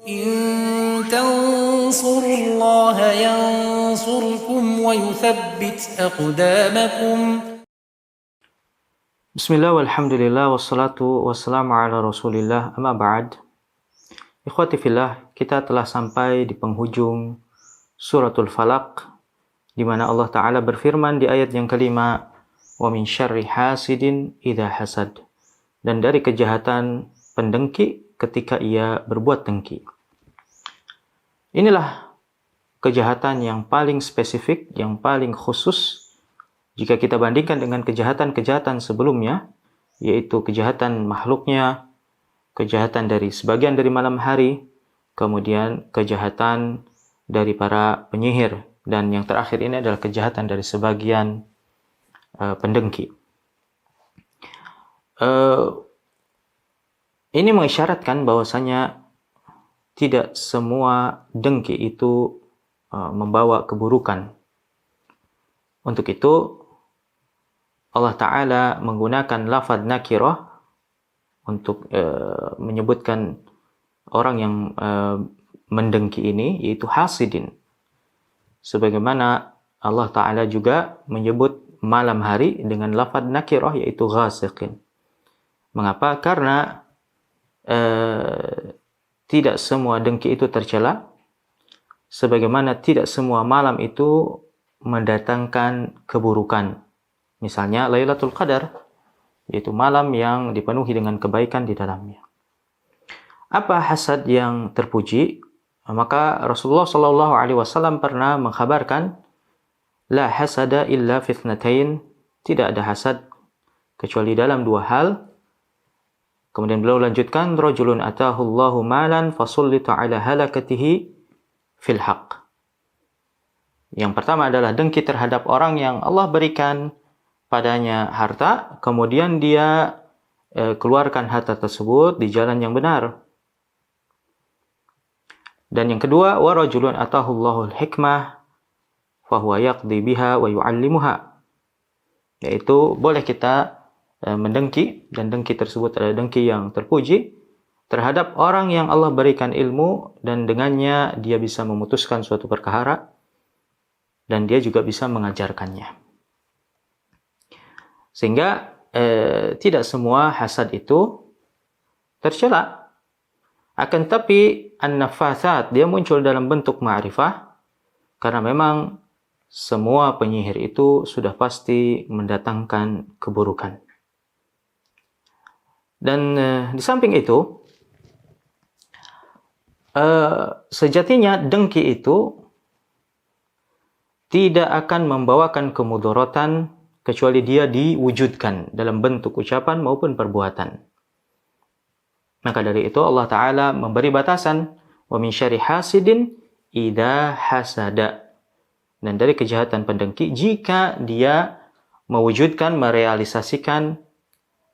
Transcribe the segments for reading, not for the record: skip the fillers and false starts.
إن تنصروا الله ينصركم ويثبت أقدامكم. Bismillah walhamdulillah wassalatu wassalamu ala rasulillah amma ba'd. Ikhwati fillah, kita telah sampai di penghujung suratul Falaq, di mana Allah Ta'ala berfirman di ayat yang kelima, wa min syarri hasidin idha hasad, dan dari kejahatan pendengki ketika ia berbuat dengki. Inilah kejahatan yang paling spesifik, yang paling khusus jika kita bandingkan dengan kejahatan-kejahatan sebelumnya, yaitu kejahatan makhluknya, kejahatan dari sebagian dari malam hari, kemudian kejahatan dari para penyihir, dan yang terakhir ini adalah kejahatan dari sebagian pendengki. Ini mengisyaratkan bahwasanya tidak semua dengki itu membawa keburukan. Untuk itu Allah Ta'ala menggunakan lafaz nakirah untuk menyebutkan orang yang mendengki ini, yaitu hasidin. Sebagaimana Allah Ta'ala juga menyebut malam hari dengan lafaz nakirah, yaitu ghasiqin. Mengapa? Karena tidak semua dengki itu tercela, sebagaimana tidak semua malam itu mendatangkan keburukan. Misalnya Lailatul Qadar, yaitu malam yang dipenuhi dengan kebaikan di dalamnya. Apa hasad yang terpuji? Maka Rasulullah SAW pernah mengkhabarkan, la hasada illa fitnatain, tidak ada hasad kecuali dalam dua hal. Kemudian beliau lanjutkan, rajulun atahu Allahu malan fasullita ala halakatihi fil haqq. Yang pertama adalah dengki terhadap orang yang Allah berikan padanya harta, kemudian dia keluarkan harta tersebut di jalan yang benar. Dan yang kedua, wa rajulun atahu Allahul hikmah fa huwa yaqdi biha wa yu'allimuha. Yaitu boleh kita mendengki, dan dengki tersebut adalah dengki yang terpuji terhadap orang yang Allah berikan ilmu, dan dengannya dia bisa memutuskan suatu perkara, dan dia juga bisa mengajarkannya. Sehingga tidak semua hasad itu tercela. Akan tapi an-nafathat, dia muncul dalam bentuk ma'rifah, karena memang semua penyihir itu sudah pasti mendatangkan keburukan. Dan di samping itu, sejatinya dengki itu tidak akan membawakan kemudaratan kecuali dia diwujudkan dalam bentuk ucapan maupun perbuatan. Maka dari itu Allah Ta'ala memberi batasan, wa min syarri hasidin idza hasada, dan dari kejahatan pendengki jika dia mewujudkan, merealisasikan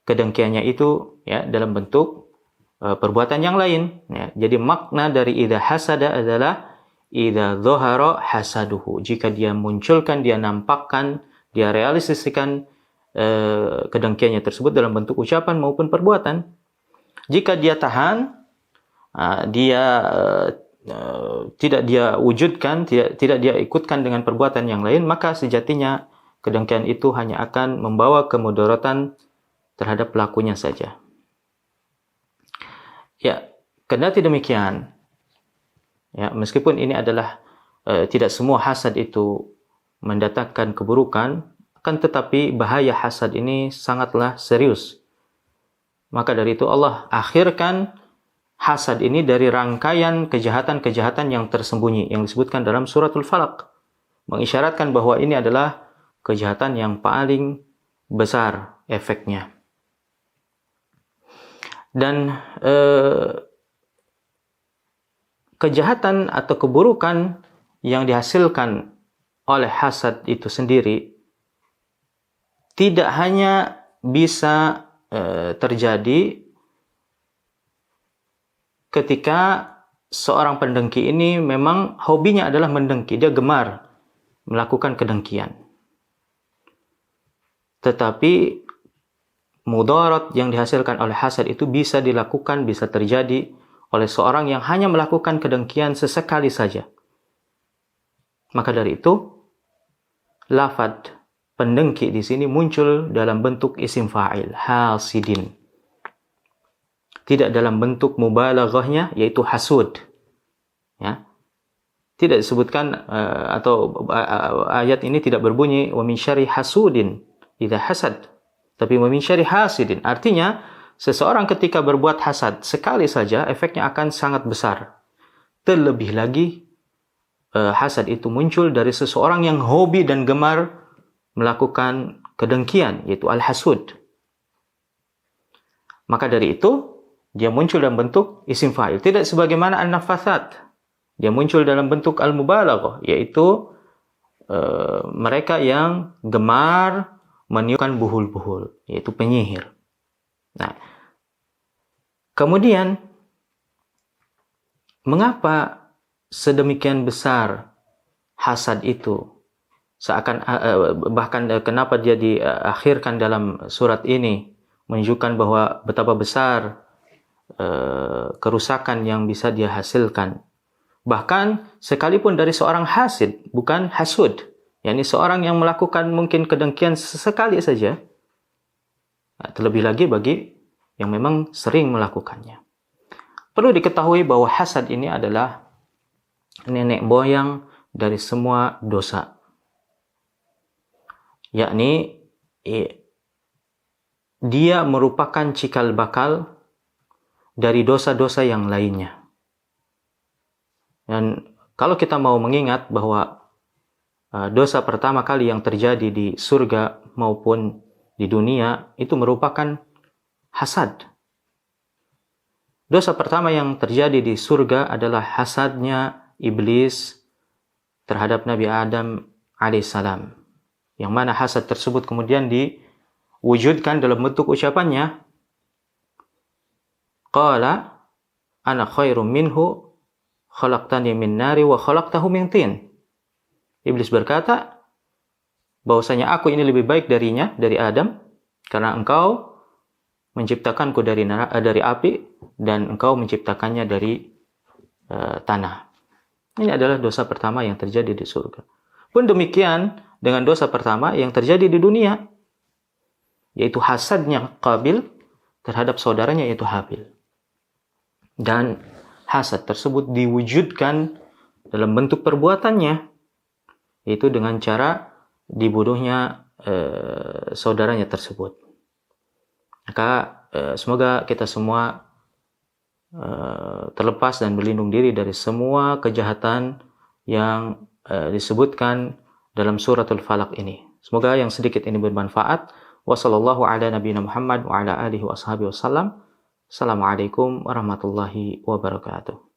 kedengkiannya itu ya dalam bentuk perbuatan yang lain. Ya. Jadi makna dari idza hasada adalah idza dhahara hasaduhu. Jika dia munculkan, dia nampakkan, dia realisasikan kedengkiannya tersebut dalam bentuk ucapan maupun perbuatan. Jika dia tahan, tidak dia wujudkan, tidak dia ikutkan dengan perbuatan yang lain, maka sejatinya kedengkian itu hanya akan membawa kemudaratan terhadap pelakunya saja. Ya, kendati demikian, ya, meskipun ini adalah tidak semua hasad itu mendatangkan keburukan, akan tetapi bahaya hasad ini sangatlah serius. Maka dari itu Allah akhirkan hasad ini dari rangkaian kejahatan-kejahatan yang tersembunyi yang disebutkan dalam suratul Falaq, mengisyaratkan bahwa ini adalah kejahatan yang paling besar efeknya. Dan kejahatan atau keburukan yang dihasilkan oleh hasad itu sendiri tidak hanya bisa terjadi ketika seorang pendengki ini memang hobinya adalah mendengki, dia gemar melakukan kedengkian. Tetapi mudarat yang dihasilkan oleh hasad itu bisa dilakukan, bisa terjadi oleh seorang yang hanya melakukan kedengkian sesekali saja. Maka dari itu, lafadz pendengki di sini muncul dalam bentuk isim fa'il, hasidin. Tidak dalam bentuk mubalaghahnya, yaitu hasud. Ya. Tidak disebutkan atau ayat ini tidak berbunyi wa min syarri hasudin idza hasad, tapi wa min syarri hasidin. Artinya, seseorang ketika berbuat hasad sekali saja efeknya akan sangat besar. Terlebih lagi hasad itu muncul dari seseorang yang hobi dan gemar melakukan kedengkian, yaitu al-hasud. Maka dari itu dia muncul dalam bentuk isim fa'il, tidak sebagaimana an-nafatsat. Dia muncul dalam bentuk al-mubalaghah, yaitu mereka yang gemar meniupkan buhul-buhul, yaitu penyihir. Nah, kemudian mengapa sedemikian besar hasad itu? Bahkan kenapa dia diakhirkan dalam surat ini, menunjukkan bahwa betapa besar kerusakan yang bisa dia hasilkan. Bahkan sekalipun dari seorang hasid, bukan hasud, yakni seorang yang melakukan mungkin kedengkian sesekali saja, terlebih lagi bagi yang memang sering melakukannya. Perlu diketahui bahwa hasad ini adalah nenek moyang dari semua dosa. Yakni dia merupakan cikal bakal dari dosa-dosa yang lainnya. Dan kalau kita mau mengingat bahwa dosa pertama kali yang terjadi di surga maupun di dunia itu merupakan hasad. Dosa pertama yang terjadi di surga adalah hasadnya iblis terhadap Nabi Adam alaihissalam. Yang mana hasad tersebut kemudian diwujudkan dalam bentuk ucapannya. Qala ana khairum minhu khalaqtani min nari wa khalaqtahu min tin. Iblis berkata bahwasanya aku ini lebih baik darinya, dari Adam, karena engkau menciptakanku dari api dan engkau menciptakannya dari tanah. Ini adalah dosa pertama yang terjadi di surga. Pun demikian dengan dosa pertama yang terjadi di dunia, yaitu hasadnya Qabil terhadap saudaranya yaitu Habil. Dan hasad tersebut diwujudkan dalam bentuk perbuatannya, yaitu dengan cara dibunuhnya saudaranya tersebut. Maka semoga kita semua terlepas dan berlindung diri dari semua kejahatan yang disebutkan dalam suratul Falaq ini. Semoga yang sedikit ini bermanfaat. Wassallallahu ala nabiyina Muhammad wa ala alihi wa ashabihi wasallam. Assalamualaikum warahmatullahi wabarakatuh.